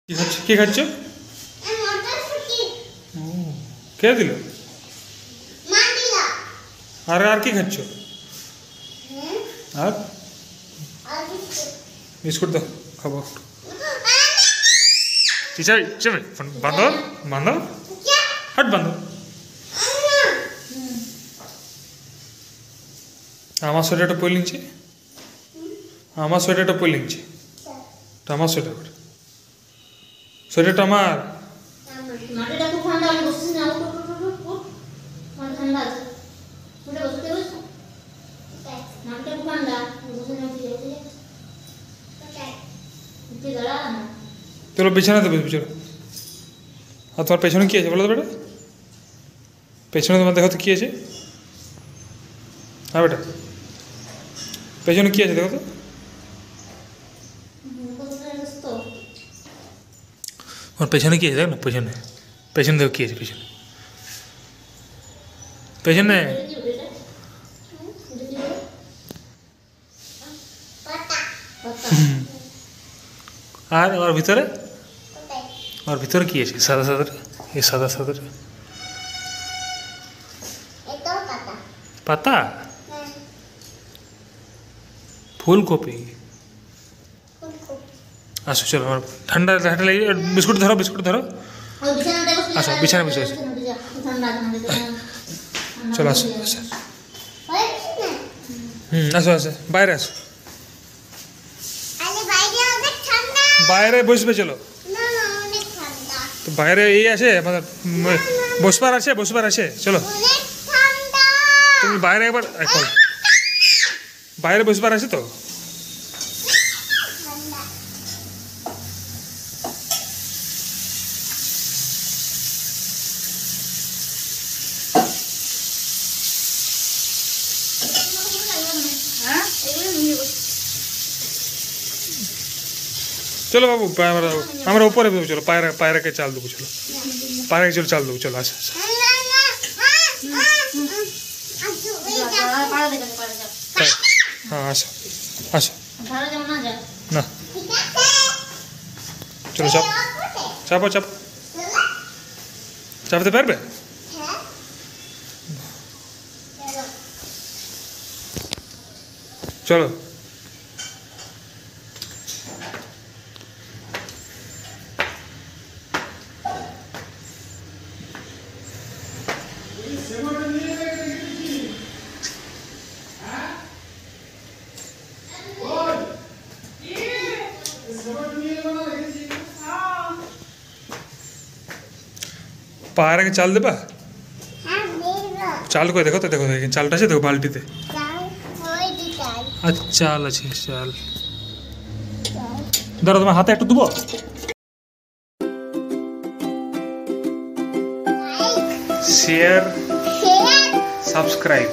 কি খাচ্ছ? কে দিল? আর কি খাচ্ছ? আর বিস্কুট দাও, খাবো। বান্দর বান্দর হাট বান্দর। আমার সোয়েটারটা পরে নিচ্ছি, আমার সোয়েটারটা পরে নিচ্ছি, আমার সোয়েটার, সোয়েটারটা আমার। চলো বিছানা দেবে, চলো। আর তোমার পেছনে কী আছে বলো তো বেটা? পেছনে তোমার দেখো তো কী আছে? হ্যাঁ বেটা, পেছনে কী আছে দেখো তো? তোমার পেছনে কী আছে দেখ না, পেছনে, পেছনে দেখো কী আছে পেছনে, পেছনে। আর ওর ভিতরে, ওর ভিতরে কি আছে? সাদা সাদা, এই সাদা সাদা পাতা, ফুলকপি। আসো চলো, আমার ঠান্ডা ঠান্ডা লেগে, বিস্কুট ধরো, বিস্কুট ধরো, আসো বিছানা বসে আসো, চলো আসো আসো, আসো আসো, বাইরে আসো, বাইরে বসবে চলো। তো বাইরে এই আছে আমাদের, বসবার আছে, বসবার আছে, চলো তুমি বাইরে একবার, বাইরে বসবার আছে তো। চলো বাবু, আমরা উপরে দেবো, চলো পায়রা, পায়রাকে চাল দেবো, চলো পায়রাকে চলো চাল দেবো, চলো আসো আসো। হ্যাঁ আসো আসো, না চলো চাপ, চাপো চাপো, চাপতে পারবে? চলো পায়রাকে চাল দেবা? চাল করে দেখো তো, দেখো চালটা আছে দেখো বালতিতে। আচ্ছা চাল আছে, চাল ধরো, তোমার হাতে একটু দেবো। Share, subscribe.